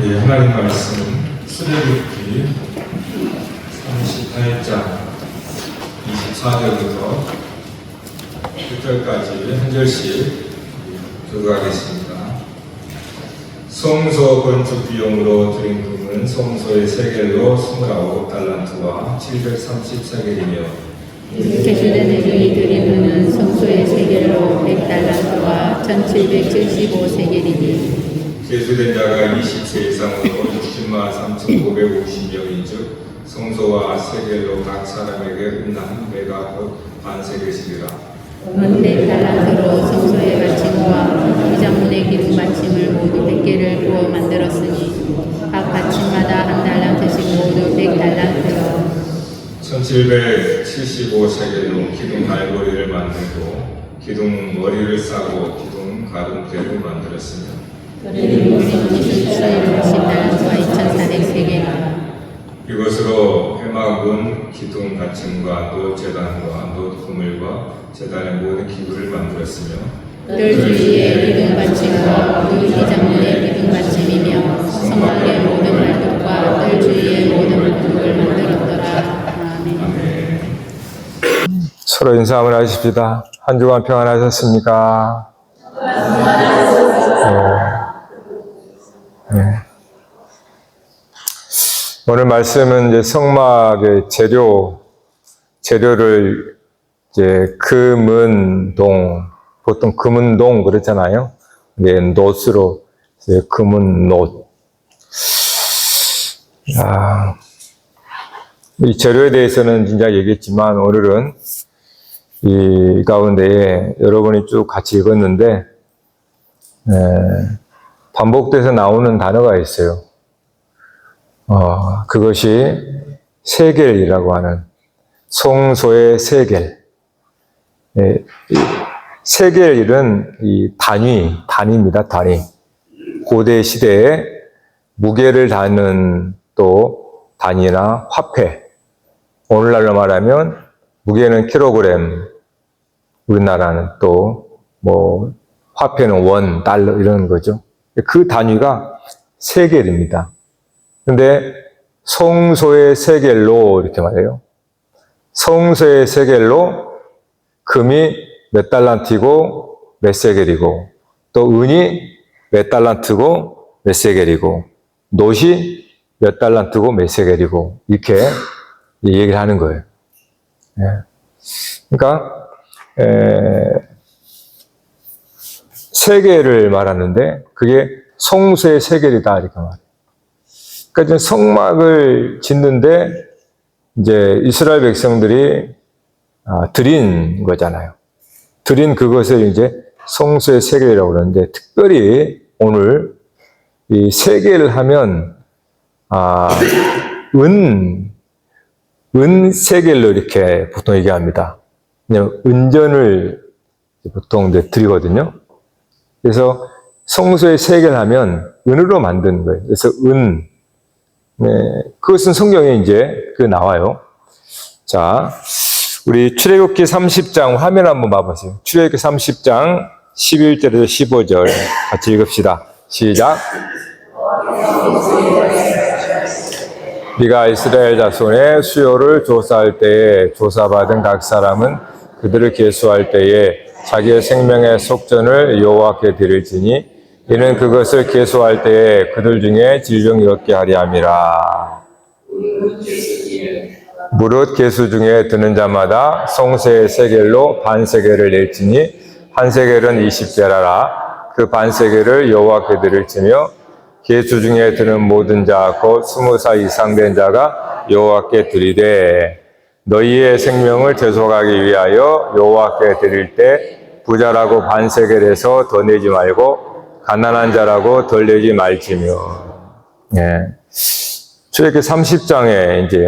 네, 하나님 말씀 출애굽기 38장 24절부터 6절까지 한 절씩 교도하겠습니다. 성소 건축 비용으로 드린 금은 성소의 세겔로 29달란트와 730세겔이며 개수된 의의 드린 금은 성소의 세겔로 100달란트와 1775세겔이니 계수된 자가 20세 이상으로 60만 3,550명인즉 성소와 세겔로 각 사람에게 은 한 배가 곧 반세겔씩이라. 은 100달란트로 성소의 받침과 이장문의 기둥 받침을 모두 100개를 구워 만들었으니 각 받침마다 한 달란트씩 모두 100달란트로 1775세겔로 기둥 갈고리를 만들고 기둥 머리를 싸고 기둥 가름대를 만들었으며 그리고 수익을 10달란트와 2400세겔이라. 이것으로 회막은 기둥 받침과 놋 제단과 놋 그물과 제단의 모든 기구를 만들었으며 뜰 주위의 기둥 받침과 그 이장문의 기둥 받침이며 성막의 모든 말뚝과 뜰 주위의 모든 말뚝을 만들었더라. 아멘. 서로 인사 한번 하십시다. 한 주간 평안하셨습니까? 네. 오늘 말씀은 이제 성막의 재료를 이제 금은동, 보통 금은동 그렇잖아요. 네, 놋으로 이제 금은놋. 이 재료에 대해서는 진짜 얘기했지만 오늘은 이 가운데에 여러분이 쭉 같이 읽었는데 반복돼서 나오는 단어가 있어요. 그것이 세겔이라고 하는 성소의 세겔. 세겔은 이 단위입니다. 단위. 고대 시대에 무게를 다는 또 단위나 화폐. 오늘날로 말하면 무게는 킬로그램. 우리나라는 또 뭐 화폐는 원, 달러 이런 거죠. 그 단위가 세겔입니다. 근데 성소의 세겔로 이렇게 말해요. 성소의 세겔로 금이 몇 달란트고 몇 세겔이고 또 은이 몇 달란트고 몇 세겔이고 놋이 몇 달란트고 몇 세겔이고 이렇게 얘기를 하는 거예요. 그러니까 세겔을 말하는데 그게 성소의 세겔이다 이렇게 말해요. 그러니까 성막을 짓는데 이제 이스라엘 백성들이 드린 거잖아요. 드린 그것을 이제 성소의 세겔이라고 그러는데 특별히 오늘 이 세겔을 하면 은 세겔로 이렇게 보통 얘기합니다. 그냥 은전을 보통 이제 드리거든요. 그래서 성소의 세겔 하면 은으로 만드는 거예요. 그래서 그것은 성경에 이제 나와요. 자, 우리 출애굽기 30장 화면 한번 봐보세요. 출애굽기 30장 11절에서 15절 같이 읽읍시다. 시작. 네가 이스라엘 자손의 수요를 조사할 때에 조사받은 각 사람은 그들을 계수할 때에 자기의 생명의 속전을 여호와께 드릴지니 이는 그것을 계수할 때에 그들 중에 질병이 없게 하려 함이라. 무릇 계수 중에 드는 자마다 성소의 세겔로 반세겔을 낼지니 한 세겔은 20게라라. 그 반세겔을 여호와께 드릴지며 계수 중에 드는 모든 자 곧 20살 이상 된 자가 여호와께 드리되 너희의 생명을 대속하기 위하여 여호와께 드릴 때 부자라고 반세겔에서 더 내지 말고 가난한 자라고 덜 내지 말지며. 출애굽기 30장에 이제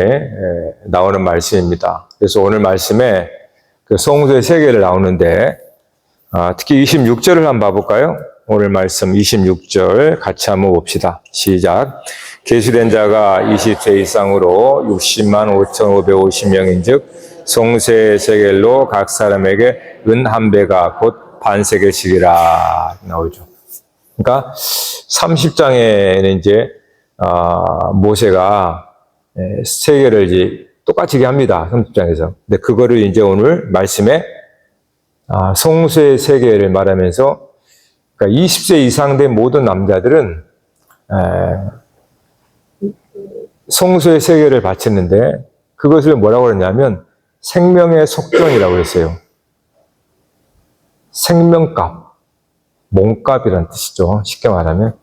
나오는 말씀입니다. 그래서 오늘 말씀에 그 성소의 세겔을 나오는데 특히 26절을 한번 봐볼까요? 오늘 말씀 26절 같이 한번 봅시다. 시작. 계수된 자가 20세 이상으로 60만 5,550명인즉 성소의 세겔로 각 사람에게 은 한 배가 곧 반세겔씩이라 나오죠. 그러니까 30장에는 이제 모세가 세계를 이제 똑같이 합니다. 30장에서. 근데 그거를 이제 오늘 말씀에 성소의 세계를 말하면서, 그러니까 20세 이상 된 모든 남자들은 성소의 세계를 바쳤는데, 그것을 뭐라고 그러냐면 생명의 속전이라고 했어요. 생명값, 몸값이라는 뜻이죠. 쉽게 말하면.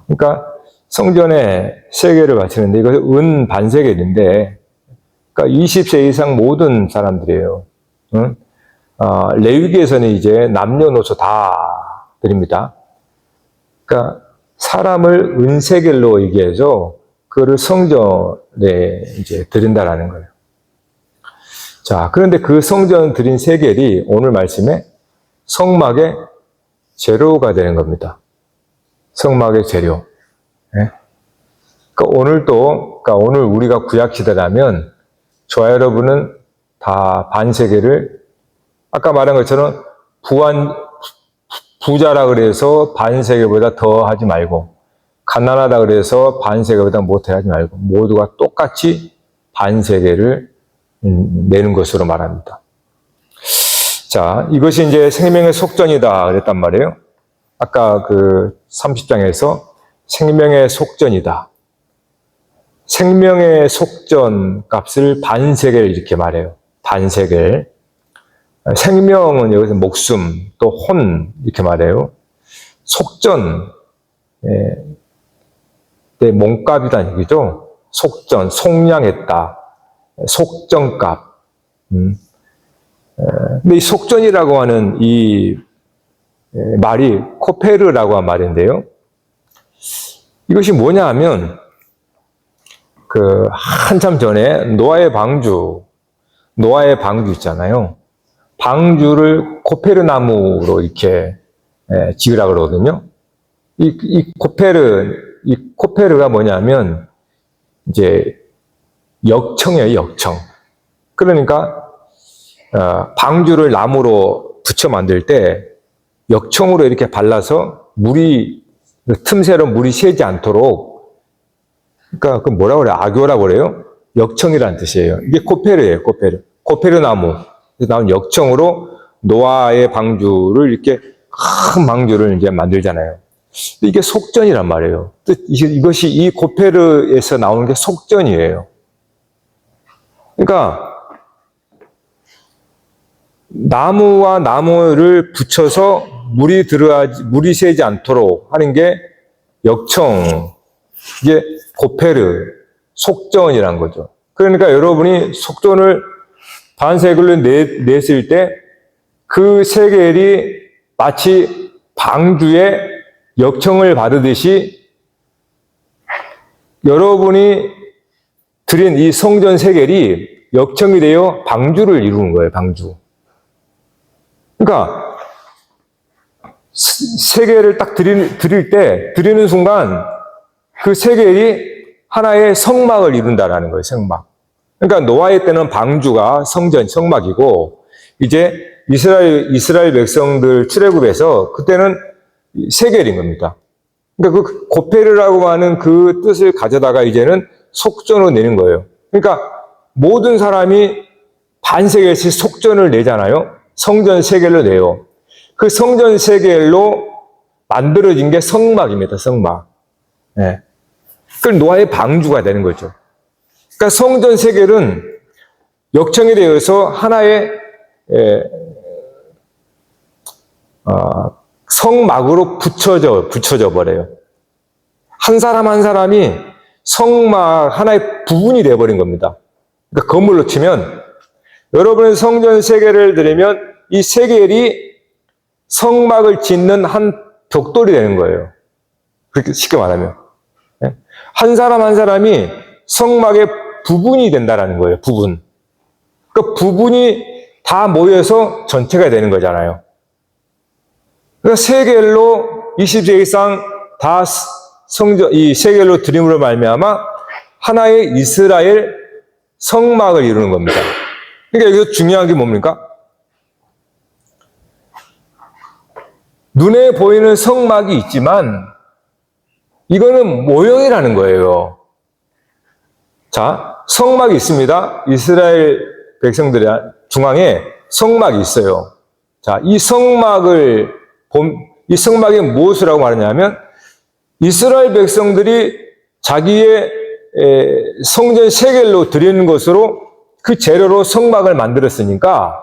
그러니까 성전에 세계를 바치는데, 이것은 은 반세겔인데, 그러니까 20세 이상 모든 사람들이에요. 응? 레위기에서는 이제 남녀노소 다 드립니다. 그러니까 사람을 은세겔로 얘기해서 그거를 성전에 이제 드린다라는 거예요. 자, 그런데 그 성전 드린 세겔이 오늘 말씀에 성막의 재료가 되는 겁니다. 성막의 재료. 네? 그러니까 오늘 우리가 구약시대라면 저와 여러분은 다 반세겔을, 아까 말한 것처럼 부자라 그래서 반세겔보다 더 하지 말고, 가난하다 그래서 반세겔보다 못해 하지 말고, 모두가 똑같이 반세겔을 내는 것으로 말합니다. 자, 이것이 이제 생명의 속전이다 그랬단 말이에요. 아까 그 30장에서 생명의 속전이다. 생명의 속전 값을 반세겔 이렇게 말해요. 반세겔. 생명은 여기서 목숨, 또 혼 이렇게 말해요. 속전, 내 몸값이라는 얘기죠. 속전, 속량했다. 속전값. 근데 이 속전이라고 하는 이 말이 코페르라고 한 말인데요. 이것이 뭐냐 하면, 한참 전에 노아의 방주 있잖아요. 방주를 코페르 나무로 이렇게 지으라 그러거든요. 이 코페르가 뭐냐면, 이제, 역청이에요, 역청. 그러니까, 방주를 나무로 붙여 만들 때, 역청으로 이렇게 발라서 틈새로 물이 새지 않도록, 그러니까 그 뭐라고 그래요? 악교라고 그래요? 역청이라는 뜻이에요. 이게 코페르예요, 코페르. 코페르 나무. 나온 역청으로 노아의 방주를 이렇게 큰 방주를 이제 만들잖아요. 이게 속전이란 말이에요. 이것이 이 코페르에서 나오는 게 속전이에요. 그러니까 나무와 나무를 붙여서 물이 새지 않도록 하는 게 역청, 이게 코페르, 속전이란 거죠. 그러니까 여러분이 속전을 반세겔로 냈을 때 그 세겔이 마치 방주의 역청을 받으듯이 여러분이 드린 이 성전 세겔이 역청이 되어 방주를 이루는 거예요, 방주. 그러니까 세겔을 딱 드리는 순간 그 세겔이 하나의 성막을 이룬다라는 거예요, 성막. 그러니까 노아의 때는 방주가 성막이고, 이제 이스라엘 백성들 출애굽에서 그때는 세겔인 겁니다. 그러니까 그 고페르라고 하는 그 뜻을 가져다가 이제는 속전으로 내는 거예요. 그러니까 모든 사람이 반세겔씩 속전을 내잖아요. 성전 세겔로 내요. 그 성전 세겔로 만들어진 게 성막입니다. 성막. 네. 그 노아의 방주가 되는 거죠. 그러니까 성전 세겔은 역청이 되어서 하나의 성막으로 붙여져 버려요. 한 사람 한 사람이 성막 하나의 부분이 되어버린 겁니다. 그러니까 건물로 치면 여러분의 성전 세겔을 드리면 이 세겔이 성막을 짓는 한 벽돌이 되는 거예요. 그렇게 쉽게 말하면. 한 사람 한 사람이 성막의 부분이 된다라는 거예요. 부분. 그 부분이 다 모여서 전체가 되는 거잖아요. 그러니까 세겔로 20세 이상 다 이 세겔로 드림으로 말미암아 하나의 이스라엘 성막을 이루는 겁니다. 그러니까 여기서 중요한 게 뭡니까? 눈에 보이는 성막이 있지만 이거는 모형이라는 거예요. 자, 성막이 있습니다. 이스라엘 백성들의 중앙에 성막이 있어요. 자, 이 성막이 무엇을 하고 말하냐면, 이스라엘 백성들이 자기의 성전 세겔로 드리는 것으로 그 재료로 성막을 만들었으니까,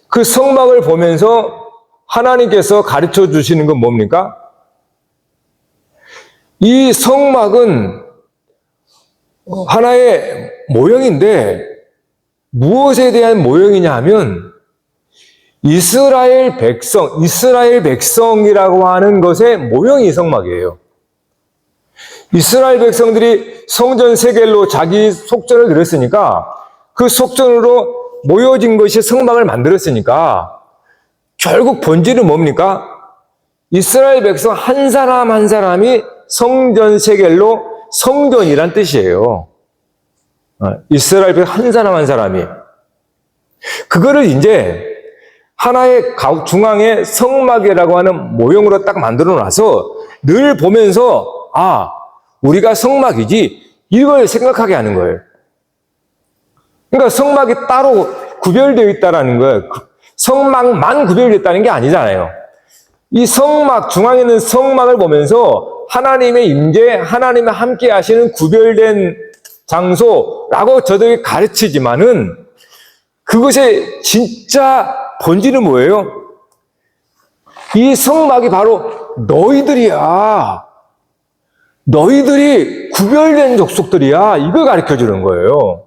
그 성막을 보면서 하나님께서 가르쳐 주시는 건 뭡니까? 이 성막은 하나의 모형인데 무엇에 대한 모형이냐 하면 이스라엘 백성이라고 하는 것의 모형이 성막이에요. 이스라엘 백성들이 성전 세겔로 자기 속전을 드렸으니까 그 속전으로 모여진 것이 성막을 만들었으니까 결국 본질은 뭡니까? 이스라엘 백성 한 사람 한 사람이 성전 세겔로 성전이란 뜻이에요. 이스라엘 백성 한 사람 한 사람이. 그거를 이제 하나의 중앙에 성막이라고 하는 모형으로 딱 만들어 놔서 늘 보면서 우리가 성막이지 이걸 생각하게 하는 거예요. 그러니까 성막이 따로 구별되어 있다라는 거예요. 성막만 구별되어 있다는 게 아니잖아요. 이 성막, 중앙에 있는 성막을 보면서 하나님의 임재, 하나님과 함께 하시는 구별된 장소라고 저들이 가르치지만은 그것의 진짜 본질은 뭐예요? 이 성막이 바로 너희들이야. 너희들이 구별된 족속들이야. 이걸 가르쳐 주는 거예요.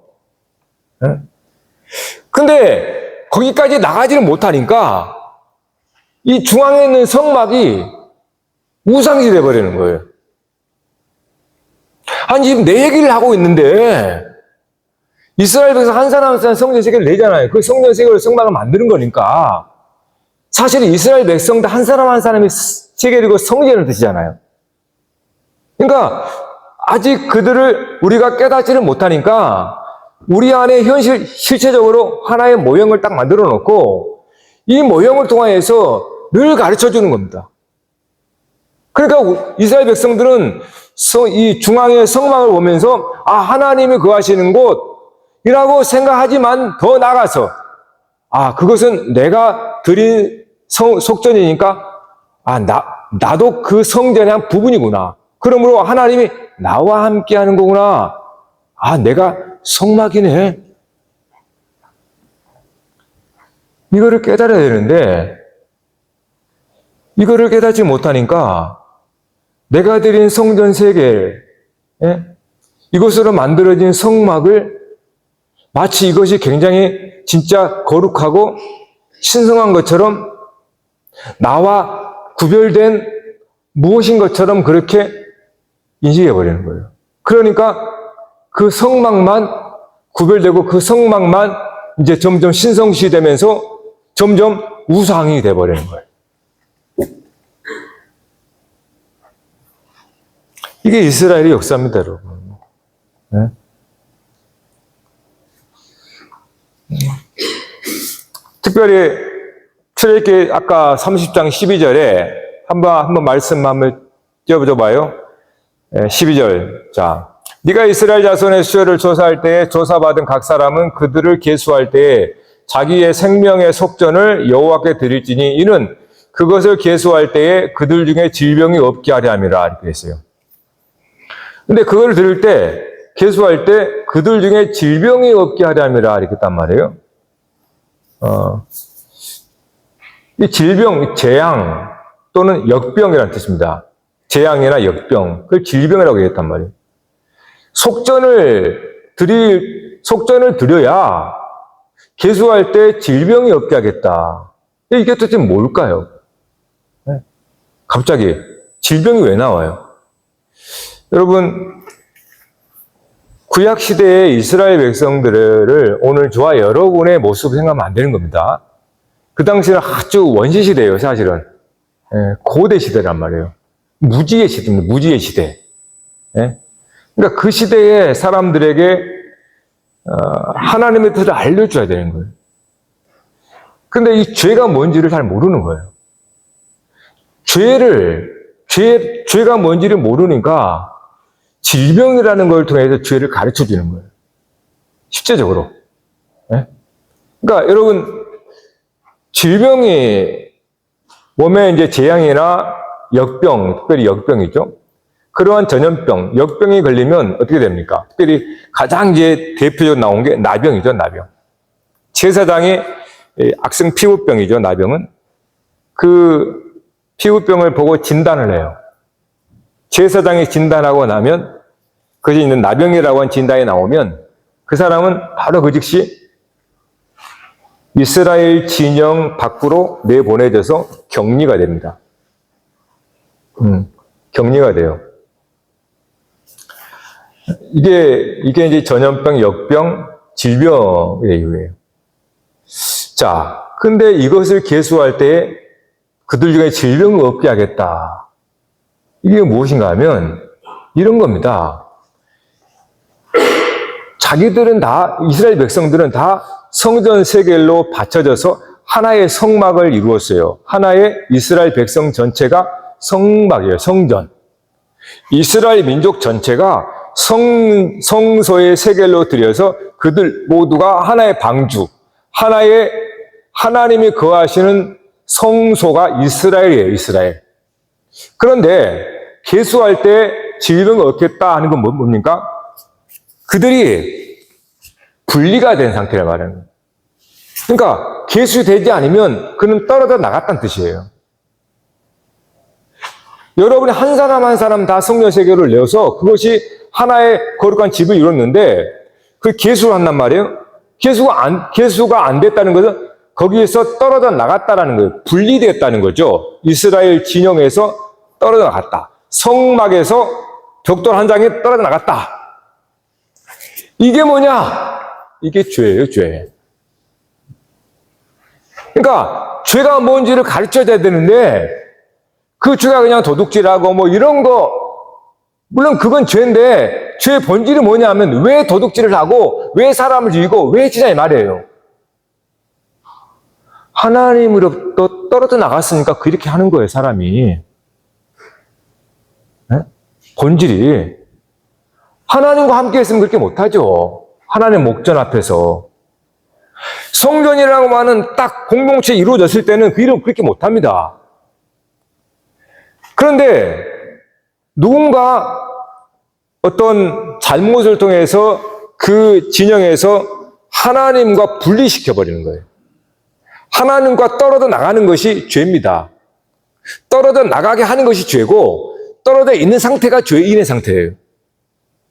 근데 거기까지 나가지를 못하니까 이 중앙에 있는 성막이 우상이 돼버리는 거예요. 아니, 지금 내 얘기를 하고 있는데 이스라엘 백성 한 사람 한 사람 성전 세계를 내잖아요. 그 성전 세계로 성막을 만드는 거니까 사실 이스라엘 백성들 한 사람 한 사람이 세계이고 성전을 뜻이잖아요. 그러니까 아직 그들을 우리가 깨닫지를 못하니까 우리 안에 실체적으로 하나의 모형을 딱 만들어 놓고 이 모형을 통해서 늘 가르쳐 주는 겁니다. 그러니까 이스라엘 백성들은 이 중앙의 성막을 보면서 하나님이 거하시는 곳이라고 생각하지만 더 나가서 그것은 내가 드린 속전이니까 나도 그 성전의 한 부분이구나. 그러므로 하나님이 나와 함께 하는 거구나. 내가 성막이네. 이거를 깨달아야 되는데 이거를 깨닫지 못하니까 내가 드린 성전 세겔, 이것으로 만들어진 성막을 마치 이것이 굉장히 진짜 거룩하고 신성한 것처럼 나와 구별된 무엇인 것처럼 그렇게 인식해버리는 거예요. 그러니까 그 성막만 구별되고 그 성막만 이제 점점 신성시되면서 점점 우상이 돼버리는 거예요. 이게 이스라엘의 역사입니다, 여러분. 특별히 출애굽기 아까 30장 12절에 한번 말씀 한번 띄워줘봐요. 12절. 자, 네가 이스라엘 자손의 수요를 조사할 때에 조사받은 각 사람은 그들을 계수할 때에 자기의 생명의 속전을 여호와께 드릴지니 이는 그것을 계수할 때에 그들 중에 질병이 없게 하려 함이라 이렇게 했어요. 근데 그걸 들을 때 계수할 때 그들 중에 질병이 없게 하려 함이라 이렇게 했단 말이에요. 이 질병, 재앙 또는 역병이라는 뜻입니다. 재앙이나 역병, 그걸 질병이라고 얘기했단 말이에요. 속전을 드려야 계수할 때 질병이 없게 하겠다. 이게 도대체 뭘까요? 갑자기 질병이 왜 나와요? 여러분, 구약시대의 이스라엘 백성들을 오늘 저와 여러분의 모습을 생각하면 안 되는 겁니다. 그 당시는 아주 원시시대예요, 사실은. 고대 시대란 말이에요. 무지의 시대입니다, 무지의 시대. 그러니까 그 시대의 사람들에게 하나님의 뜻을 알려줘야 되는 거예요. 근데 이 죄가 뭔지를 잘 모르는 거예요. 죄가 뭔지를 모르니까 질병이라는 걸 통해서 죄를 가르쳐 주는 거예요. 실제적으로. 네? 그러니까 여러분, 질병이 몸에 이제 재앙이나 역병, 특별히 역병이죠. 그러한 전염병, 역병이 걸리면 어떻게 됩니까? 특별히 가장 이제 대표적으로 나온 게 나병이죠, 나병. 제사장의 악성 피부병이죠, 나병은. 그 피부병을 보고 진단을 해요. 제사장이 진단하고 나면 그것이 있는 나병이라고 하는 진단이 나오면 그 사람은 바로 그 즉시 이스라엘 진영 밖으로 내보내져서 격리가 됩니다. 격리가 돼요. 이게 이제 전염병, 역병, 질병의 이유예요. 자, 근데 이것을 계수할 때 그들 중에 질병을 없게 하겠다. 이게 무엇인가 하면 이런 겁니다. 자기들은 다, 이스라엘 백성들은 다 성전 세겔로 받쳐져서 하나의 성막을 이루었어요. 하나의 이스라엘 백성 전체가 성막이에요, 성전. 이스라엘 민족 전체가 성소의 세겔로 들여서 그들 모두가 하나의 방주, 하나의 하나님이 거하시는 성소가 이스라엘이에요, 이스라엘. 그런데 계수할 때 질병을 얻겠다 하는 건 뭡니까? 그들이 분리가 된 상태를 말하는 거예요. 그러니까 계수되지 않으면 그는 떨어져 나갔다는 뜻이에요. 여러분이 한 사람 한 사람 다 성전 세계를 내어서 그것이 하나의 거룩한 집을 이뤘는데 그 계수를 한단 말이에요. 계수가 안 됐다는 것은 거기에서 떨어져 나갔다라는 거예요. 분리됐다는 거죠. 이스라엘 진영에서 떨어져 나갔다. 성막에서 벽돌 한 장에 떨어져 나갔다. 이게 뭐냐? 이게 죄예요, 죄. 그러니까 죄가 뭔지를 가르쳐줘야 되는데 그 죄가 그냥 도둑질하고 뭐 이런 거, 물론 그건 죄인데 죄의 본질이 뭐냐 하면 왜 도둑질을 하고 왜 사람을 죽이고 왜 지냐 이 말이에요. 하나님으로부터 떨어져 나갔으니까 그렇게 하는 거예요, 사람이. 네? 본질이. 하나님과 함께 했으면 그렇게 못하죠. 하나님 목전 앞에서. 성전이라고 하는 딱 공동체 이루어졌을 때는 그 일은 그렇게 못합니다. 그런데 누군가 어떤 잘못을 통해서 그 진영에서 하나님과 분리시켜버리는 거예요. 하나님과 떨어져 나가는 것이 죄입니다. 떨어져 나가게 하는 것이 죄고 떨어져 있는 상태가 죄인의 상태예요.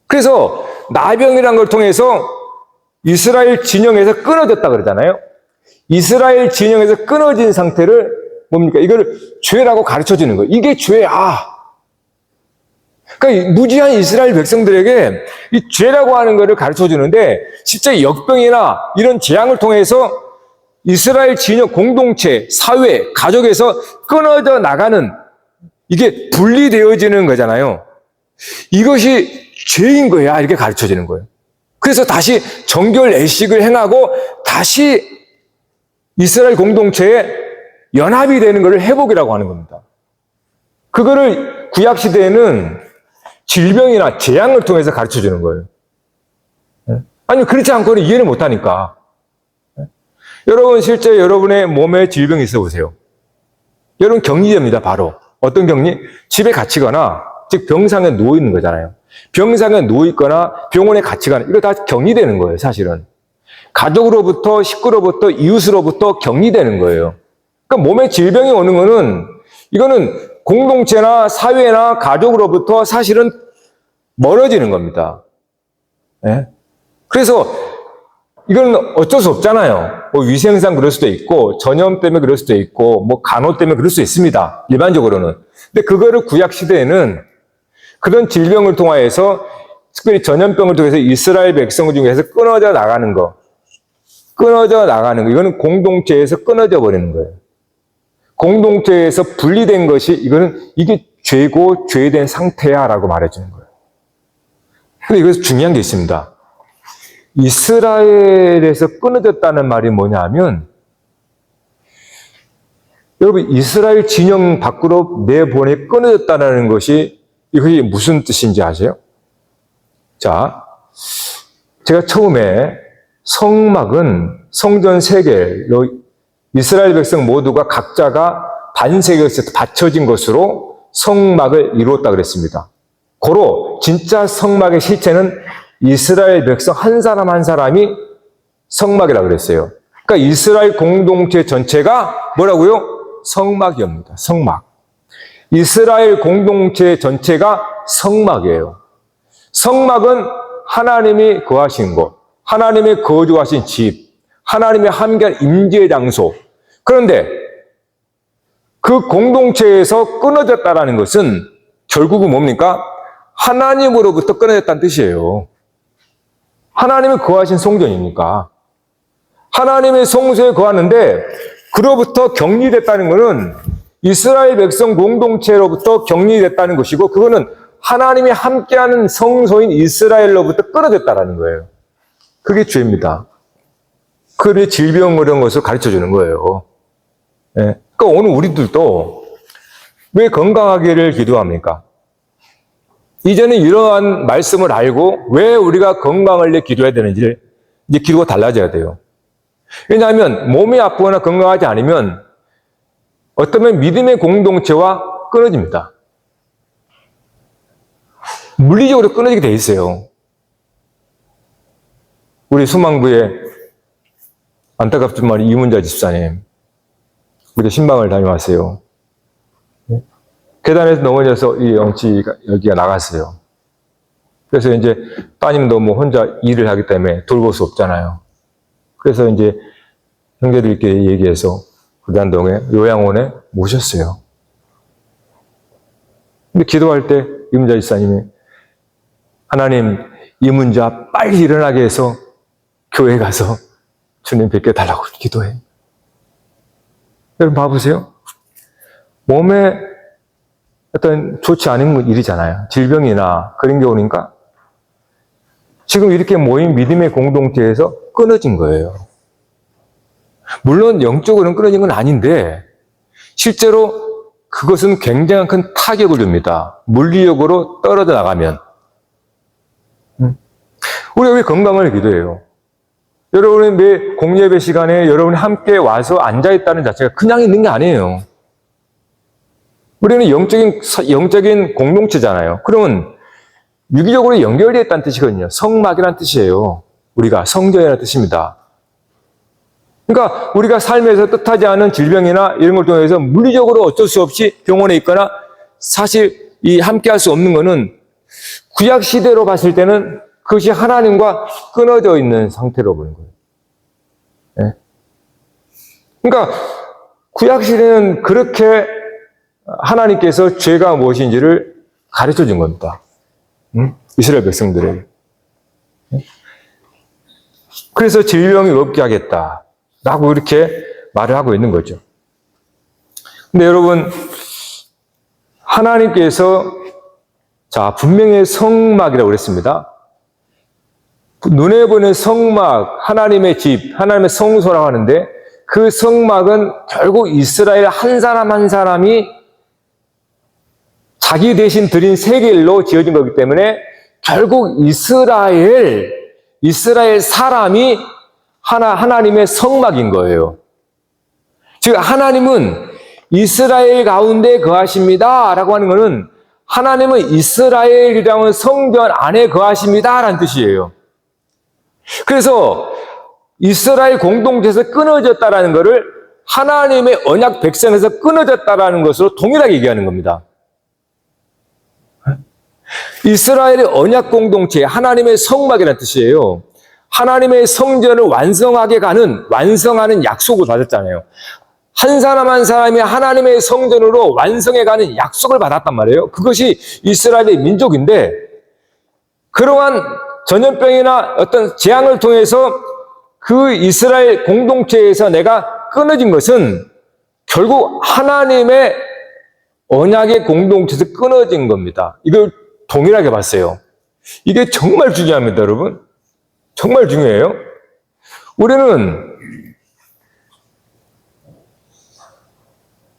그래서 나병이라는 걸 통해서 이스라엘 진영에서 끊어졌다 그러잖아요. 이스라엘 진영에서 끊어진 상태를 뭡니까? 이걸 죄라고 가르쳐주는 거예요. 이게 죄야. 그러니까 무지한 이스라엘 백성들에게 이 죄라고 하는 것을 가르쳐주는데 실제 역병이나 이런 재앙을 통해서 이스라엘 진영 공동체, 사회, 가족에서 끊어져 나가는 이게 분리되어지는 거잖아요. 이것이 죄인 거야 이렇게 가르쳐지는 거예요. 그래서 다시 정결 애식을 행하고 다시 이스라엘 공동체에 연합이 되는 것을 회복이라고 하는 겁니다. 그거를 구약시대에는 질병이나 재앙을 통해서 가르쳐주는 거예요. 아니 그렇지 않고는 이해를 못하니까. 여러분 실제 여러분의 몸에 질병이 있어 보세요. 여러분 격리됩니다. 바로. 어떤 격리? 집에 갇히거나 즉 병상에 누워 있는 거잖아요. 병상에 누워 있거나 병원에 같이 가는 이거 다 격리되는 거예요. 사실은. 가족으로부터 식구로부터 이웃으로부터 격리되는 거예요. 그러니까 몸에 질병이 오는 거는 이거는 공동체나 사회나 가족으로부터 사실은 멀어지는 겁니다. 네? 그래서 이건 어쩔 수 없잖아요. 뭐 위생상 그럴 수도 있고 전염 때문에 그럴 수도 있고 뭐 간호 때문에 그럴 수 있습니다. 일반적으로는. 근데 그거를 구약 시대에는 그런 질병을 통하여서 특별히 전염병을 통해서 이스라엘 백성 중에서 끊어져 나가는 거. 이거는 공동체에서 끊어져 버리는 거예요. 공동체에서 분리된 것이 이게 죄고 죄된 상태야라고 말해주는 거예요. 근데 여기서 중요한 게 있습니다. 이스라엘에서 끊어졌다는 말이 뭐냐 하면 여러분, 이스라엘 진영 밖으로 내보내 끊어졌다는 것이 이것이 무슨 뜻인지 아세요? 자, 제가 처음에 성막은 성전 세계, 이스라엘 백성 모두가 각자가 반세계에서 받쳐진 것으로 성막을 이루었다 그랬습니다. 고로 진짜 성막의 실체는 이스라엘 백성 한 사람 한 사람이 성막이라고 그랬어요. 그러니까 이스라엘 공동체 전체가 뭐라고요? 성막이옵니다. 성막. 이스라엘 공동체 전체가 성막이에요. 성막은 하나님이 거하신 곳, 하나님이 거주하신 집, 하나님이 함께한 임재의 장소. 그런데 그 공동체에서 끊어졌다는 것은 결국은 뭡니까? 하나님으로부터 끊어졌다는 뜻이에요. 하나님이 거하신 성전이니까. 하나님의 성소에 거하는데 그로부터 격리됐다는 것은 이스라엘 백성 공동체로부터 격리됐다는 것이고, 그거는 하나님이 함께하는 성소인 이스라엘로부터 끊어졌다는 거예요. 그게 죄입니다. 그게 질병 이런 것을 가르쳐 주는 거예요. 네. 그러니까 오늘 우리들도 왜 건강하기를 기도합니까? 이제는 이러한 말씀을 알고 왜 우리가 건강을 위해 기도해야 되는지를 이제 기도가 달라져야 돼요. 왜냐하면 몸이 아프거나 건강하지 않으면 어쩌면 믿음의 공동체와 끊어집니다. 물리적으로 끊어지게 돼 있어요. 우리 수망부에 안타깝지만 이문자 집사님, 우리 신방을 다녀왔어요. 계단에서 넘어져서 이 영치가 여기가 나갔어요. 그래서 이제 따님도 뭐 혼자 일을 하기 때문에 돌볼 수 없잖아요. 그래서 이제 형제들끼리 얘기해서 구단동에 요양원에 모셨어요. 근데 기도할 때 이문자 집사님이 하나님, 이문자 빨리 일어나게 해서 교회 가서 주님 뵙게 달라고 기도해. 여러분 봐보세요. 몸에 어떤 좋지 않은 일이잖아요. 질병이나 그런 경우니까 지금 이렇게 모인 믿음의 공동체에서 끊어진 거예요. 물론 영적으로는 끊어진 건 아닌데 실제로 그것은 굉장한 큰 타격을 줍니다. 물리적으로 떨어져 나가면. 우리가 왜 건강을 기도해요? 여러분이 매 공예배 시간에 여러분이 함께 와서 앉아있다는 자체가 그냥 있는 게 아니에요. 우리는 영적인 공동체잖아요. 그러면 유기적으로 연결되어 있다는 뜻이거든요. 성막이라는 뜻이에요. 우리가 성전이라는 뜻입니다. 그러니까 우리가 삶에서 뜻하지 않은 질병이나 이런 걸 통해서 물리적으로 어쩔 수 없이 병원에 있거나 사실 이 함께 할 수 없는 거는 구약 시대로 봤을 때는 그것이 하나님과 끊어져 있는 상태로 보는 거예요. 네. 그러니까 구약 시대는 그렇게 하나님께서 죄가 무엇인지를 가르쳐 준 겁니다. 이스라엘 백성들에게. 그래서 질병이 없게 하겠다라고 이렇게 말을 하고 있는 거죠. 근데 여러분, 하나님께서 자 분명히 성막이라고 그랬습니다. 눈에 보이는 성막, 하나님의 집, 하나님의 성소라고 하는데 그 성막은 결국 이스라엘 한 사람 한 사람이 자기 대신 드린 세겔로 지어진 거기 때문에 결국 이스라엘 사람이 하나님의 성막인 거예요. 즉 하나님은 이스라엘 가운데 거하십니다 라고 하는 것은 하나님은 이스라엘이라는 성전 안에 거하십니다 라는 뜻이에요. 그래서 이스라엘 공동체에서 끊어졌다라는 것을 하나님의 언약 백성에서 끊어졌다라는 것으로 동일하게 얘기하는 겁니다. 이스라엘의 언약 공동체, 하나님의 성막이라는 뜻이에요. 하나님의 성전을 완성하는 약속을 받았잖아요. 한 사람 한 사람이 하나님의 성전으로 완성해가는 약속을 받았단 말이에요. 그것이 이스라엘의 민족인데 그러한 전염병이나 어떤 재앙을 통해서 그 이스라엘 공동체에서 내가 끊어진 것은 결국 하나님의 언약의 공동체에서 끊어진 겁니다. 이걸 동일하게 봤어요. 이게 정말 중요합니다, 여러분. 정말 중요해요. 우리는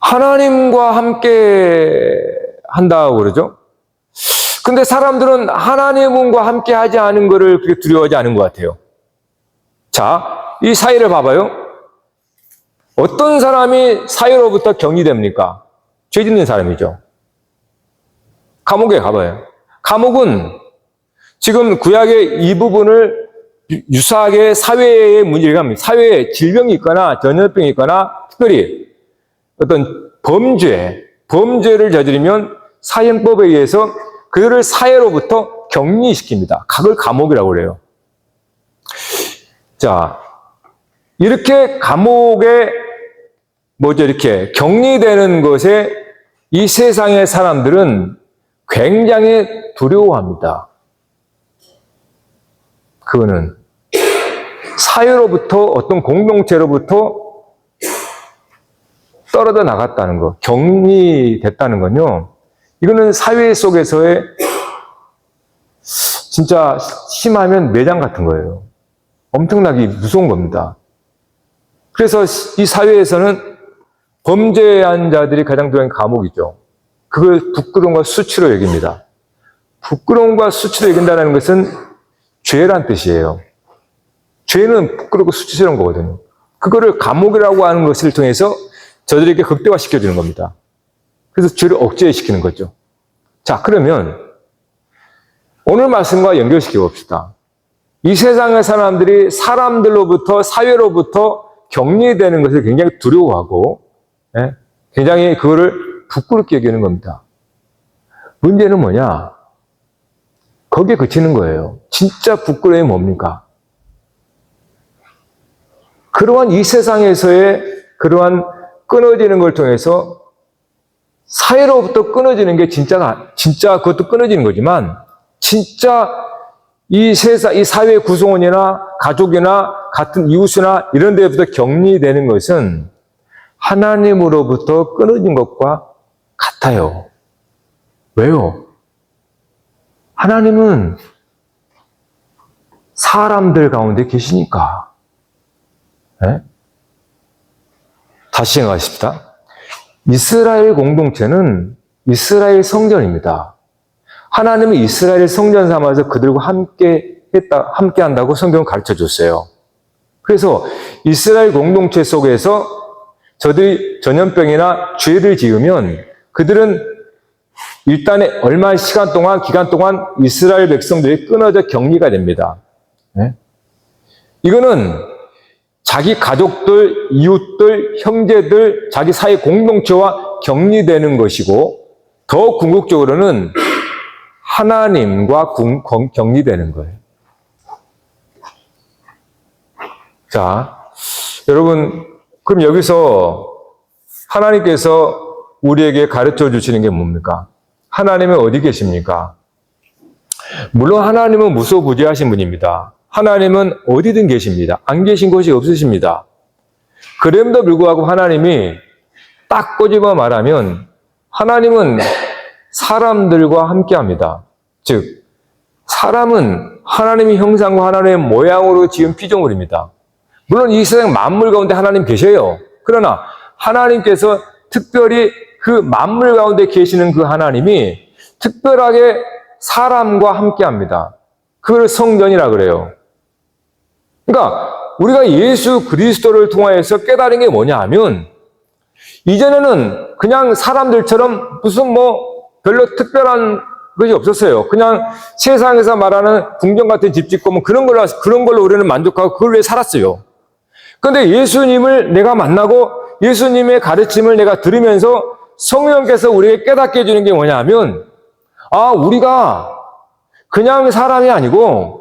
하나님과 함께 한다고 그러죠. 근데 사람들은 하나님과 함께 하지 않은 것을 그렇게 두려워하지 않은 것 같아요. 자, 이 사회를 봐봐요. 어떤 사람이 사회로부터 격리됩니까? 죄 짓는 사람이죠. 감옥에 가봐요. 감옥은 지금 구약의 이 부분을 유사하게 사회의 문제가 사회에 질병이 있거나 전염병이 있거나 특별히 어떤 범죄를 저지르면 사형법에 의해서 그들을 사회로부터 격리시킵니다. 그걸 감옥이라고 그래요. 자, 이렇게 감옥에 이렇게 격리되는 것에 이 세상의 사람들은 굉장히 두려워합니다. 그거는 사회로부터 어떤 공동체로부터 떨어져 나갔다는 거, 격리됐다는 건요. 이거는 사회 속에서의 진짜 심하면 매장 같은 거예요. 엄청나게 무서운 겁니다. 그래서 이 사회에서는 범죄한 자들이 가장 들어간 감옥이죠. 그걸 부끄러움과 수치로 여깁니다. 부끄러움과 수치로 여긴다는 것은 죄란 뜻이에요. 죄는 부끄럽고 수치스러운 거거든요. 그거를 감옥이라고 하는 것을 통해서 저들에게 극대화시켜주는 겁니다. 그래서 죄를 억제시키는 거죠. 자, 그러면 오늘 말씀과 연결시켜 봅시다. 이 세상의 사람들이 사람들로부터, 사회로부터 격리되는 것을 굉장히 두려워하고, 굉장히 그거를 부끄럽게 여기는 겁니다. 문제는 뭐냐? 거기에 그치는 거예요. 진짜 부끄러움이 뭡니까? 그러한 이 세상에서의 그러한 끊어지는 걸 통해서 사회로부터 끊어지는 게 진짜 그것도 끊어지는 거지만, 진짜 이 세상, 이 사회 구성원이나 가족이나 같은 이웃이나 이런 데부터 격리되는 것은 하나님으로부터 끊어진 것과 같아요. 왜요? 하나님은 사람들 가운데 계시니까. 네? 다시 생각하십시다. 이스라엘 공동체는 이스라엘 성전입니다. 하나님은 이스라엘 성전 삼아서 그들과 함께 한다고 성경은 가르쳐 줬어요. 그래서 이스라엘 공동체 속에서 저들이 전염병이나 죄를 지으면 그들은 일단에 기간 동안 이스라엘 백성들이 끊어져 격리가 됩니다. 네? 이거는 자기 가족들, 이웃들, 형제들, 자기 사회 공동체와 격리되는 것이고, 더 궁극적으로는 하나님과 격리되는 거예요. 자, 여러분, 그럼 여기서 하나님께서 우리에게 가르쳐 주시는 게 뭡니까? 하나님은 어디 계십니까? 물론 하나님은 무소부재하신 분입니다. 하나님은 어디든 계십니다. 안 계신 곳이 없으십니다. 그럼에도 불구하고 하나님이 딱 꼬집어 말하면 하나님은 사람들과 함께합니다. 즉, 사람은 하나님의 형상과 하나님의 모양으로 지은 피조물입니다. 물론 이 세상 만물 가운데 하나님 계셔요. 그러나 하나님께서 특별히 그 만물 가운데 계시는 그 하나님이 특별하게 사람과 함께합니다. 그걸 성전이라 그래요. 그러니까 우리가 예수 그리스도를 통하여서 깨달은 게 뭐냐 하면, 이전에는 그냥 사람들처럼 무슨 별로 특별한 것이 없었어요. 그냥 세상에서 말하는 궁전 같은 집 짓고 그런 걸로 우리는 만족하고 그걸 위해 살았어요. 그런데 예수님을 내가 만나고 예수님의 가르침을 내가 들으면서 성령께서 우리에게 깨닫게 해주는 게 뭐냐 하면, 우리가 그냥 사람이 아니고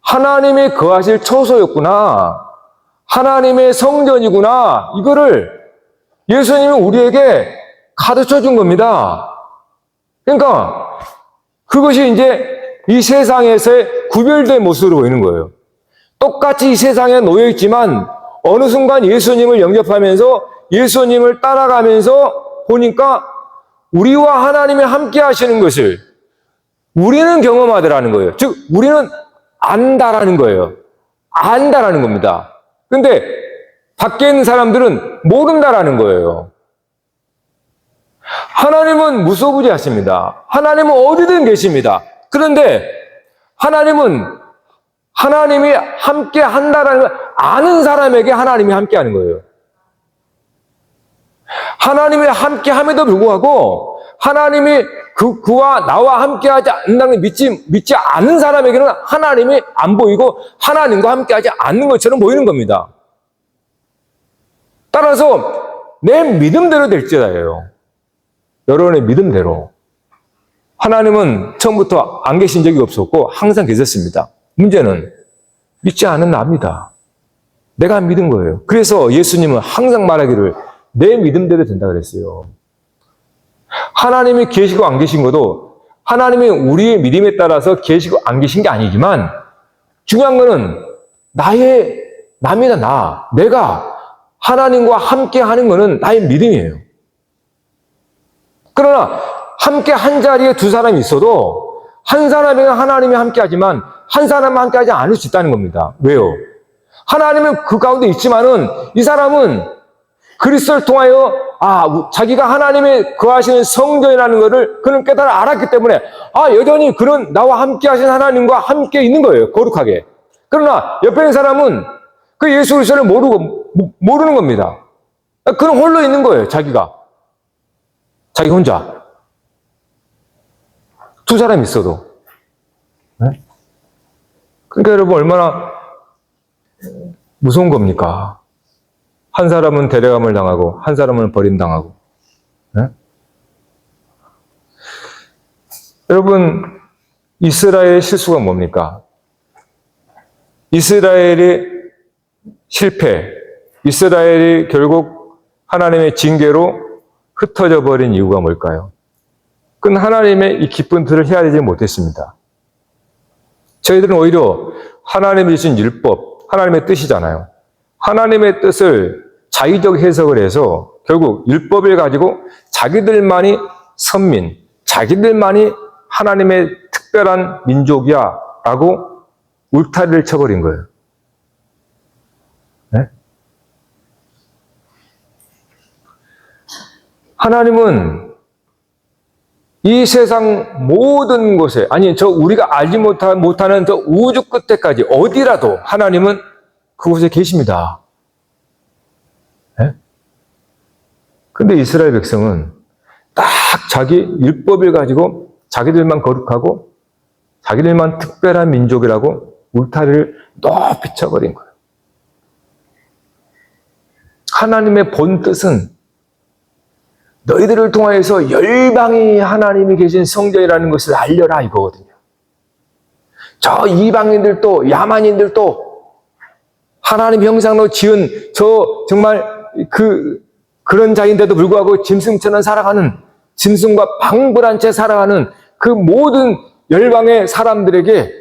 하나님의 거하실 처소였구나. 하나님의 성전이구나. 이거를 예수님이 우리에게 가르쳐 준 겁니다. 그러니까 그것이 이제 이 세상에서의 구별된 모습으로 보이는 거예요. 똑같이 이 세상에 놓여 있지만 어느 순간 예수님을 영접하면서 예수님을 따라가면서 보니까 우리와 하나님이 함께 하시는 것을 우리는 경험하더라는 거예요. 즉, 우리는 안다라는 거예요. 안다라는 겁니다. 근데 밖에 있는 사람들은 모른다라는 거예요. 하나님은 무소부지하십니다. 하나님은 어디든 계십니다. 그런데 하나님은 하나님이 함께 한다라는 걸 아는 사람에게 하나님이 함께 하는 거예요. 하나님이 함께 함에도 불구하고 하나님이 그와 나와 함께 하지 않는다는 믿지 않는 사람에게는 하나님이 안 보이고 하나님과 함께 하지 않는 것처럼 보이는 겁니다. 따라서 내 믿음대로 될지라예요. 여러분의 믿음대로. 하나님은 처음부터 안 계신 적이 없었고 항상 계셨습니다. 문제는 믿지 않은 나입니다. 내가 믿은 거예요. 그래서 예수님은 항상 말하기를 내 믿음대로 된다 그랬어요. 하나님이 계시고 안 계신 것도 하나님이 우리의 믿음에 따라서 계시고 안 계신 게 아니지만 중요한 거는 나입니다. 내가 하나님과 함께 하는 거는 나의 믿음이에요. 그러나 함께 한 자리에 두 사람이 있어도 한 사람에게 하나님이 함께 하지만 한 사람은 함께 하지 않을 수 있다는 겁니다. 왜요? 하나님은 그 가운데 있지만은 이 사람은 그리스도를 통하여 자기가 하나님의 거하시는 성전이라는 것을 그는 깨달아 알았기 때문에 여전히 그는 나와 함께 하신 하나님과 함께 있는 거예요. 거룩하게. 그러나 옆에 있는 사람은 그 예수 그리스도를 모르는 겁니다. 그는 홀로 있는 거예요. 자기 혼자. 두 사람이 있어도. 네? 그러니까 여러분 얼마나 무서운 겁니까? 한 사람은 데려감을 당하고 한 사람은 버림당하고. 네? 여러분 이스라엘의 실수가 뭡니까? 이스라엘의 실패, 이스라엘이 결국 하나님의 징계로 흩어져 버린 이유가 뭘까요? 그건 하나님의 이 기쁜 뜻을 헤아리지 못했습니다. 저희들은 오히려 하나님이 주신 율법, 하나님의 뜻이잖아요. 하나님의 뜻을 자의적 해석을 해서 결국 율법을 가지고 자기들만이 선민, 자기들만이 하나님의 특별한 민족이야 라고 울타리를 쳐버린 거예요. 네? 하나님은 이 세상 모든 곳에, 우리가 알지 못하는 저 우주 끝에까지 어디라도 하나님은 그곳에 계십니다. 네? 근데 이스라엘 백성은 딱 자기 율법을 가지고 자기들만 거룩하고 자기들만 특별한 민족이라고 울타리를 높이 쳐버린 거예요. 하나님의 본 뜻은 너희들을 통하여서 열방이 하나님이 계신 성전이라는 것을 알려라 이거거든요. 저 이방인들도 야만인들도 하나님 형상으로 지은 정말 그런 자인데도 불구하고 짐승처럼 살아가는 짐승과 방불한 채 살아가는 그 모든 열방의 사람들에게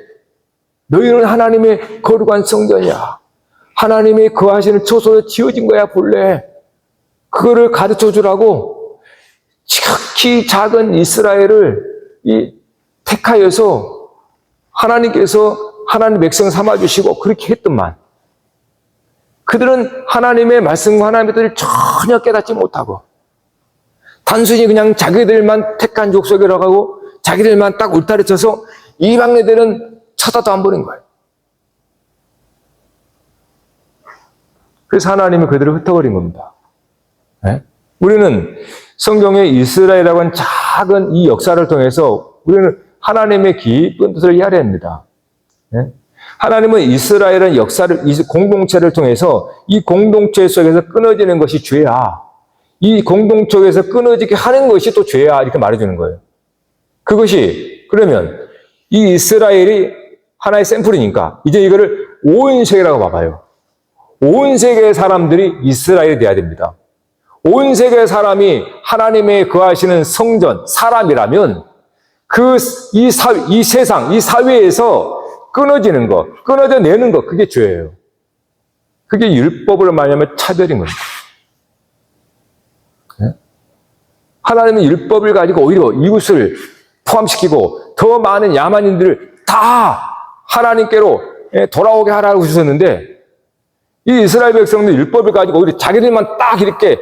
너희는 하나님의 거룩한 성전이야. 하나님이 거하시는 초소로 지어진 거야 본래. 그거를 가르쳐 주라고 지극히 작은 이스라엘을 택하여서 하나님께서 하나님 백성 삼아주시고 그렇게 했더만 그들은 하나님의 말씀과 하나님의 뜻을 전혀 깨닫지 못하고 단순히 그냥 자기들만 택한 족속이라고 하고 자기들만 딱 울타리 쳐서 이방인들은 쳐다도 안 보는 거예요. 그래서 하나님이 그들을 흩어버린 겁니다. 네? 우리는 성경의 이스라엘이라고 하는 작은 이 역사를 통해서 우리는 하나님의 깊은 뜻을 헤아려야 합니다. 네? 하나님은 이스라엘은 역사를, 이 공동체를 통해서 이 공동체 속에서 끊어지는 것이 죄야. 이 공동체에서 끊어지게 하는 것이 또 죄야. 이렇게 말해주는 거예요. 그것이, 그러면 이 이스라엘이 하나의 샘플이니까 이제 이거를 온 세계라고 봐봐요. 온 세계의 사람들이 이스라엘이 돼야 됩니다. 온 세계의 사람이 하나님의 거하시는 성전, 사람이라면 이 세상, 이 사회에서 끊어지는 것, 끊어져내는 것, 그게 죄예요. 그게 율법으로 말하면 차별인 겁니다. 네? 하나님은 율법을 가지고 오히려 이웃을 포함시키고 더 많은 야만인들을 다 하나님께로 돌아오게 하라고 주셨는데 이 이스라엘 백성들 율법을 가지고 오히려 자기들만 딱 이렇게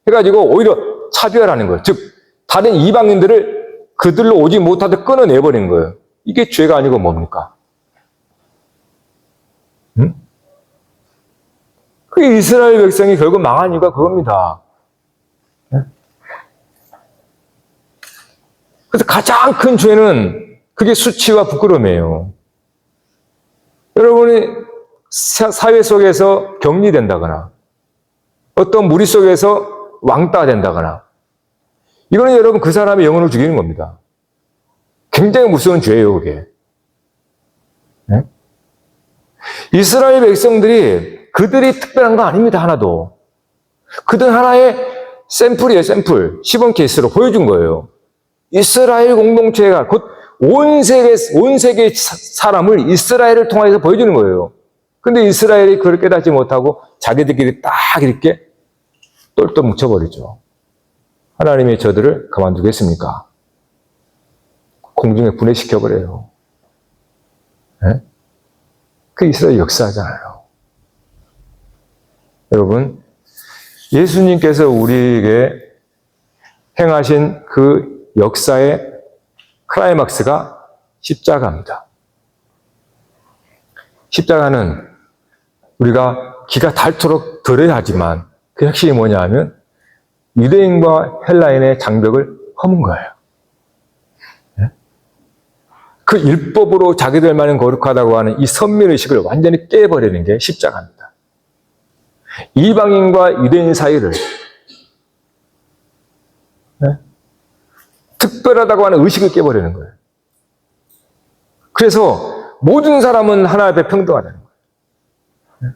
해가지고 오히려 차별하는 거예요. 즉 다른 이방인들을 그들로 오지 못하도록 끊어내버린 거예요. 이게 죄가 아니고 뭡니까? 응? 그 이스라엘 백성이 결국 망한 이유가 그겁니다. 그래서 가장 큰 죄는 그게 수치와 부끄러움이에요. 여러분이 사회 속에서 격리된다거나 어떤 무리 속에서 왕따가 된다거나 이거는 여러분 그 사람의 영혼을 죽이는 겁니다. 굉장히 무서운 죄예요, 그게. 네? 이스라엘 백성들이 그들이 특별한 거 아닙니다, 하나도. 그들 하나의 샘플이에요, 샘플. 시범 케이스로 보여준 거예요. 이스라엘 공동체가 곧 온 세계 사람을 이스라엘을 통해서 보여주는 거예요. 근데 이스라엘이 그걸 깨닫지 못하고 자기들끼리 딱 이렇게 똘똘 뭉쳐버리죠. 하나님이 저들을 가만두겠습니까? 공중에 분해시켜버려요. 네? 그 이스라엘 역사잖아요. 여러분, 예수님께서 우리에게 행하신 그 역사의 클라이막스가 십자가입니다. 십자가는 우리가 기가 닳도록 들어야 하지만 그 핵심이 뭐냐 하면 유대인과 헬라인의 장벽을 허문 거예요. 그 율법으로 자기들만은 거룩하다고 하는 이 선민의식을 완전히 깨버리는 게 십자가입니다. 이방인과 유대인 사이를 특별하다고 하는 의식을 깨버리는 거예요. 그래서 모든 사람은 하나 앞에 평등하다는 거예요.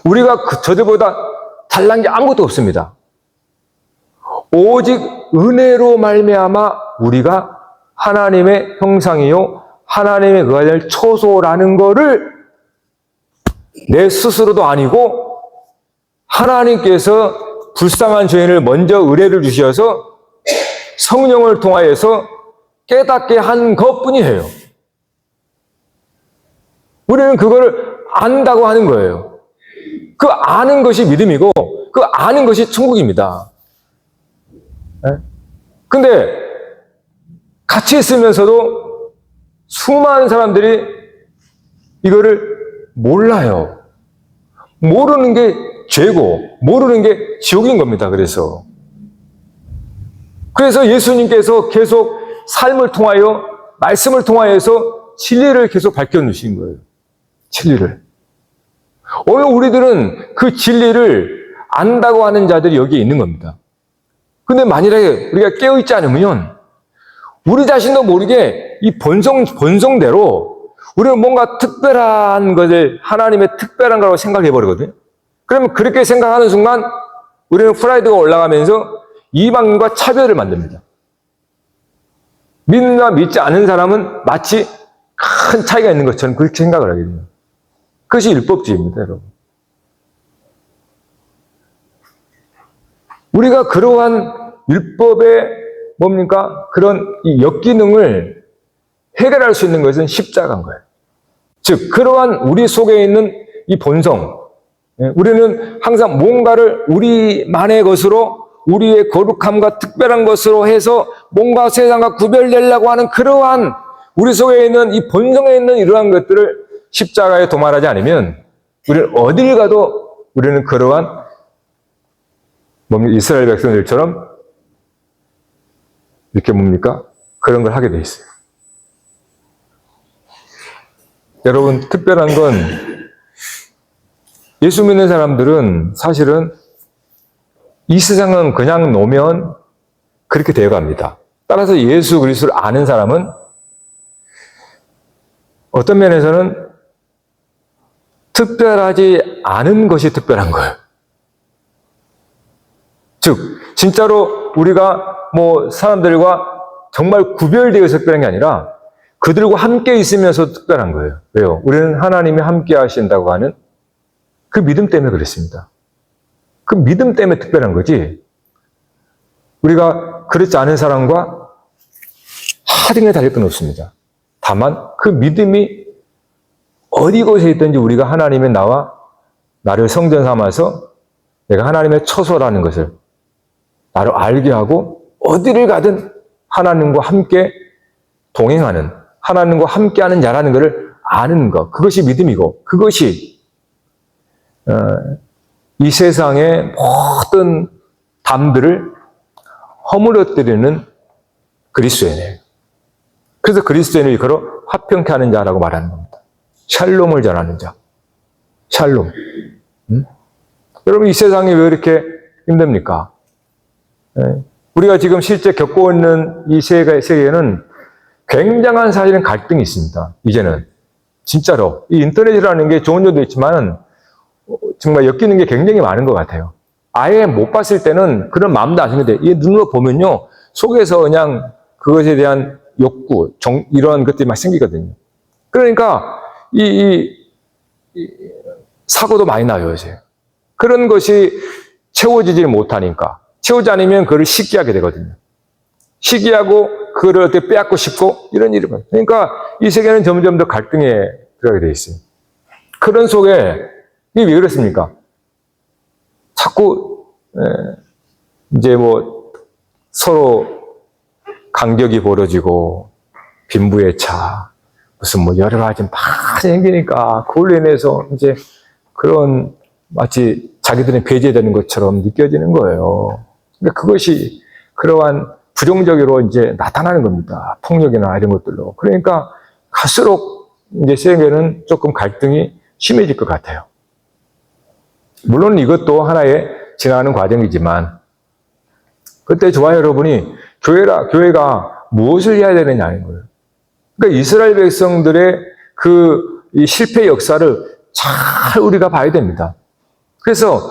우리가 저들보다 잘난 게 아무것도 없습니다. 오직 은혜로 말미암아 우리가 하나님의 형상이요 하나님의 그 아들 초소라는 거를 내 스스로도 아니고 하나님께서 불쌍한 죄인을 먼저 의뢰를 주셔서 성령을 통하여서 깨닫게 한 것뿐이에요. 우리는 그거를 안다고 하는 거예요. 그 아는 것이 믿음이고 그 아는 것이 천국입니다. 근데 같이 있으면서도 수많은 사람들이 이거를 몰라요. 모르는 게 죄고 모르는 게 지옥인 겁니다. 그래서 예수님께서 계속 삶을 통하여 말씀을 통하여서 진리를 계속 밝혀주신 거예요. 진리를. 오늘 우리들은 그 진리를 안다고 하는 자들이 여기에 있는 겁니다. 근데 만일에 우리가 깨어있지 않으면 우리 자신도 모르게 이 본성대로 우리는 뭔가 특별한 것을 하나님의 특별한 거라고 생각해버리거든요. 그러면 그렇게 생각하는 순간 우리는 프라이드가 올라가면서 이방인과 차별을 만듭니다. 믿는다 믿지 않은 사람은 마치 큰 차이가 있는 것처럼 그렇게 생각을 하게 돼요. 그것이 율법주의입니다, 여러분. 우리가 그러한 율법의 뭡니까? 그런 이 역기능을 해결할 수 있는 것은 십자가인 거예요. 즉, 그러한 우리 속에 있는 이 본성, 우리는 항상 뭔가를 우리만의 것으로 우리의 거룩함과 특별한 것으로 해서 뭔가 세상과 구별되려고 하는 그러한 우리 속에 있는 이 본성에 있는 이러한 것들을 십자가에 도말하지 않으면 우리는 어딜 가도 우리는 그러한 이스라엘 백성들처럼 이렇게 뭡니까? 그런 걸 하게 돼 있어요. 여러분, 특별한 건 예수 믿는 사람들은 사실은 이 세상은 그냥 놓으면 그렇게 되어갑니다. 따라서 예수 그리스도를 아는 사람은 어떤 면에서는 특별하지 않은 것이 특별한 거예요. 즉, 진짜로 우리가 사람들과 정말 구별되어서 특별한 게 아니라 그들과 함께 있으면서 특별한 거예요. 왜요? 우리는 하나님이 함께 하신다고 하는 그 믿음 때문에 그랬습니다. 그 믿음 때문에 특별한 거지. 우리가 그렇지 않은 사람과 하등에 달릴 건 없습니다. 다만 그 믿음이 어디 곳에 있든지 우리가 하나님의 나를 성전 삼아서 내가 하나님의 처소라는 것을 나를 알게 하고 어디를 가든 하나님과 함께 동행하는, 하나님과 함께하는 자라는 것을 아는 것, 그것이 믿음이고, 그것이 이 세상의 모든 담들을 허물어뜨리는 그리스도인이에요. 그래서 그리스도인을 일컬어 화평케 하는 자라고 말하는 겁니다. 샬롬을 전하는 자. 샬롬. 여러분, 이 세상이 왜 이렇게 힘듭니까? 우리가 지금 실제 겪고 있는 이 세계에는 굉장한 사실은 갈등이 있습니다. 이제는. 진짜로. 이 인터넷이라는 게 좋은 점도 있지만 정말 엮이는 게 굉장히 많은 것 같아요. 아예 못 봤을 때는 그런 마음도 안 생기는데, 이 눈으로 보면요, 속에서 그냥 그것에 대한 욕구, 이런 것들이 막 생기거든요. 그러니까 이 사고도 많이 나요, 요새. 그런 것이 채워지지 못하니까. 채우지 않으면 그걸 시기하게 되거든요. 시기하고 그걸 어떻게 빼앗고 싶고 이런 일이 많아요. 그러니까 이 세계는 점점 더 갈등에 들어가게 돼 있어요. 그런 속에 이게 왜 그렇습니까? 자꾸 이제 뭐 서로 간격이 벌어지고 빈부애차 무슨 뭐 여러 가지 막 생기니까 그걸로 인해서 이제 그런 마치 자기들은 배제되는 것처럼 느껴지는 거예요. 그러니까 그것이 그러한 부정적으로 이제 나타나는 겁니다. 폭력이나 이런 것들로. 그러니까 갈수록 이제 세계는 조금 갈등이 심해질 것 같아요. 물론 이것도 하나의 지나가는 과정이지만, 그때 저와 여러분이 교회가 무엇을 해야 되느냐는 거예요. 그러니까 이스라엘 백성들의 이 실패 역사를 잘 우리가 봐야 됩니다. 그래서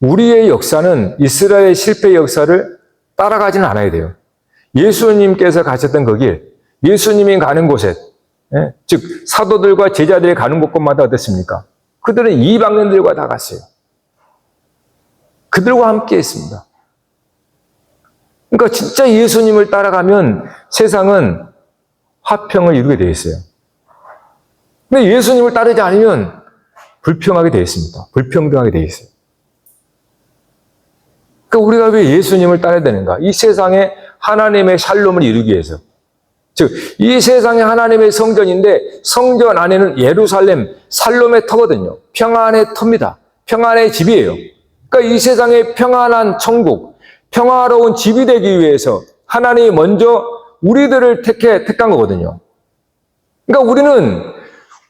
우리의 역사는 이스라엘의 실패 역사를 따라가지는 않아야 돼요. 예수님께서 가셨던 그 길, 예수님이 가는 곳에, 즉 사도들과 제자들이 가는 곳마다 어땠습니까? 그들은 이방인들과 다 갔어요. 그들과 함께 했습니다. 그러니까 진짜 예수님을 따라가면 세상은 화평을 이루게 되어 있어요. 근데 예수님을 따르지 않으면 불평하게 되어 있습니다. 불평등하게 되어 있어요. 그러니까 우리가 왜 예수님을 따라야 되는가? 이 세상에 하나님의 샬롬을 이루기 위해서. 즉, 이 세상에 하나님의 성전인데 성전 안에는 예루살렘, 살롬의 터거든요. 평안의 터입니다. 평안의 집이에요. 그러니까 이 세상에 평안한 천국, 평화로운 집이 되기 위해서 하나님이 먼저 우리들을 택한 거거든요. 그러니까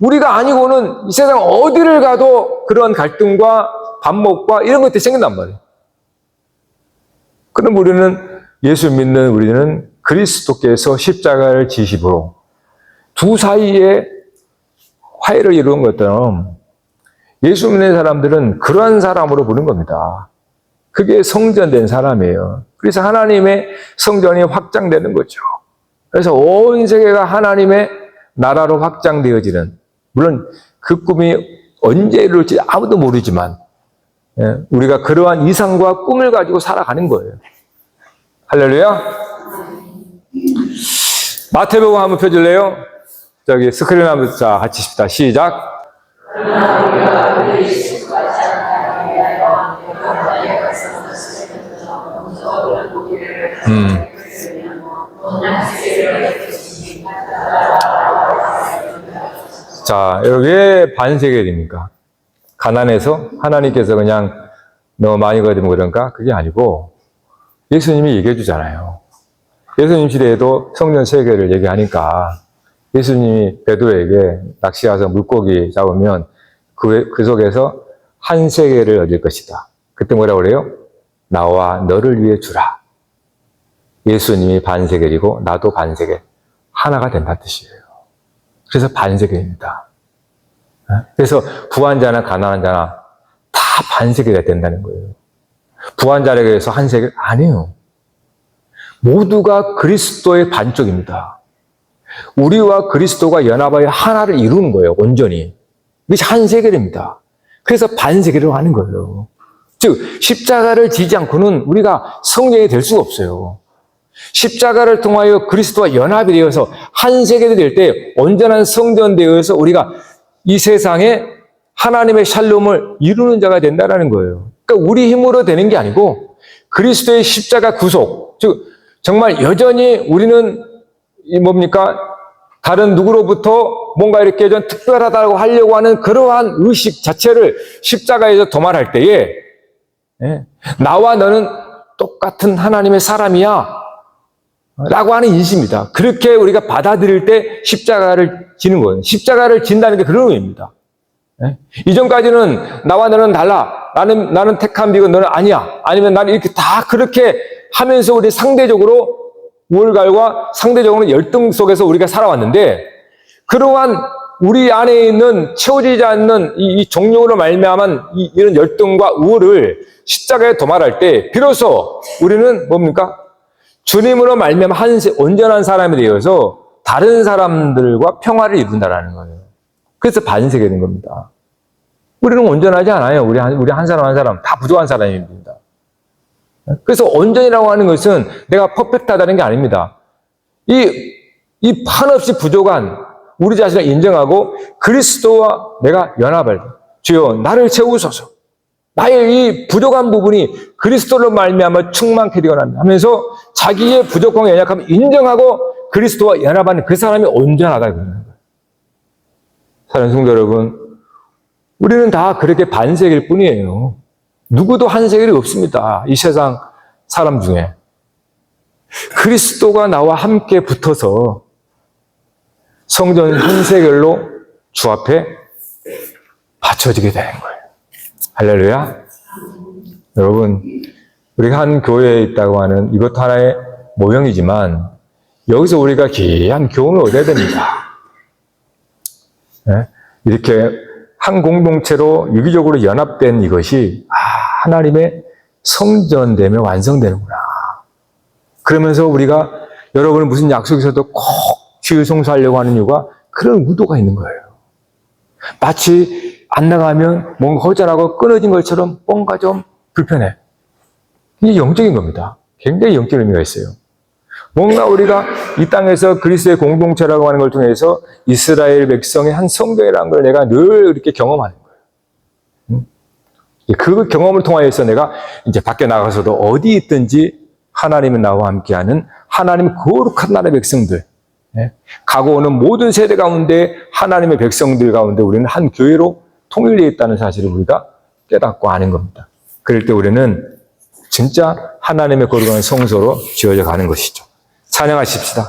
우리가 아니고는 이 세상 어디를 가도 그런 갈등과 반목과 이런 것들이 생긴단 말이에요. 그럼 우리는 예수 믿는 우리는 그리스도께서 십자가를 지심으로 두 사이에 화해를 이루는 것처럼 예수 믿는 사람들은 그러한 사람으로 부른 겁니다. 그게 성전된 사람이에요. 그래서 하나님의 성전이 확장되는 거죠. 그래서 온 세계가 하나님의 나라로 확장되어지는, 물론 그 꿈이 언제 이룰지 아무도 모르지만 우리가 그러한 이상과 꿈을 가지고 살아가는 거예요. 할렐루야. 마태복음 한번 펴줄래요? 저기 스크린 한번 같이 씁시다. 시작. 자, 왜 반세겔입니까? 가난해서 하나님께서 그냥 너무 많이 거두면 그런가? 그게 아니고 예수님이 얘기해 주잖아요. 예수님 시대에도 성전 세계를 얘기하니까 예수님이 베드로에게 낚시 가서 물고기 잡으면 그 속에서 한 세겔을 얻을 것이다. 그때 뭐라고 그래요? 나와 너를 위해 주라. 예수님이 반세겔이고 나도 반세겔. 하나가 된다는 뜻이에요. 그래서 반세겔입니다. 그래서 부한 자나 가난한 자나 다 반세겔이 된다는 거예요. 부한 자에게 해서 한 세겔? 아니에요. 모두가 그리스도의 반쪽입니다. 우리와 그리스도가 연합하여 하나를 이루는 거예요. 온전히. 이것이 한 세겔입니다. 그래서 반세겔을 하는 거예요. 즉 십자가를 지지 않고는 우리가 성령이 될 수가 없어요. 십자가를 통하여 그리스도와 연합이 되어서 한 세겔이 될 때 온전한 성전 되어서 우리가 이 세상에 하나님의 샬롬을 이루는 자가 된다는 거예요. 그러니까 우리 힘으로 되는 게 아니고 그리스도의 십자가 구속, 즉 정말 여전히 우리는 이 뭡니까? 다른 누구로부터 뭔가 이렇게 좀 특별하다고 하려고 하는 그러한 의식 자체를 십자가에서 도말할 때에 나와 너는 똑같은 하나님의 사람이야 라고 하는 인식입니다. 그렇게 우리가 받아들일 때 십자가를 지는 거예요. 십자가를 진다는 게 그런 의미입니다. 이전까지는 나와 너는 달라. 나는 택한 비고 너는 아니야. 아니면 나는 이렇게 다 그렇게 하면서 우리 상대적으로 우월감과 상대적으로 열등 속에서 우리가 살아왔는데, 그러한 우리 안에 있는 채워지지 않는 이 종력으로 말미암은 이런 열등과 우월을 십자가에 도말할 때 비로소 우리는 뭡니까? 주님으로 말미암아 온전한 사람이 되어서 다른 사람들과 평화를 이룬다라는 거예요. 그래서 반세가 된 겁니다. 우리는 온전하지 않아요. 우리 한 사람 한 사람 다 부족한 사람입니다. 그래서 온전이라고 하는 것은 내가 퍼펙트하다는 게 아닙니다. 이 한없이 부족한 우리 자신을 인정하고 그리스도와 내가 연합할 때, 주여 나를 채우소서. 나의 이 부족한 부분이 그리스도로 말미암아 충만케 되어라 하면서 자기의 부족함과 연약함을 인정하고 그리스도와 연합하는 그 사람이 온전하다 그러는 거예요. 사랑하는 성도 여러분, 우리는 다 그렇게 반세기일 뿐이에요. 누구도 한 세겔이 없습니다. 이 세상 사람 중에. 그리스도가 나와 함께 붙어서 성전 한 세겔로 주 앞에 바쳐지게 되는 거예요. 할렐루야. 여러분, 우리가 한 교회에 있다고 하는 이것도 하나의 모형이지만 여기서 우리가 귀한 교훈을 얻어야 됩니다. 이렇게 한 공동체로 유기적으로 연합된 이것이 하나님의 성전되며 완성되는구나. 그러면서 우리가 여러분은 무슨 약속이 있어도 꼭 주일 성수하려고 하는 이유가 그런 의도가 있는 거예요. 마치 안 나가면 뭔가 허전하고 끊어진 것처럼 뭔가 좀 불편해. 이게 영적인 겁니다. 굉장히 영적인 의미가 있어요. 뭔가 우리가 이 땅에서 그리스도의 공동체라고 하는 걸 통해서 이스라엘 백성의 한 성도라는 걸 내가 늘 이렇게 경험하는 거예요. 그 경험을 통하여서 내가 이제 밖에 나가서도 어디 있든지 하나님은 나와 함께하는 하나님 거룩한 나라의 백성들, 가고 오는 모든 세대 가운데 하나님의 백성들 가운데 우리는 한 교회로 통일되어 있다는 사실을 우리가 깨닫고 아는 겁니다. 그럴 때 우리는 진짜 하나님의 거룩한 성소로 지어져 가는 것이죠. 찬양하십시다.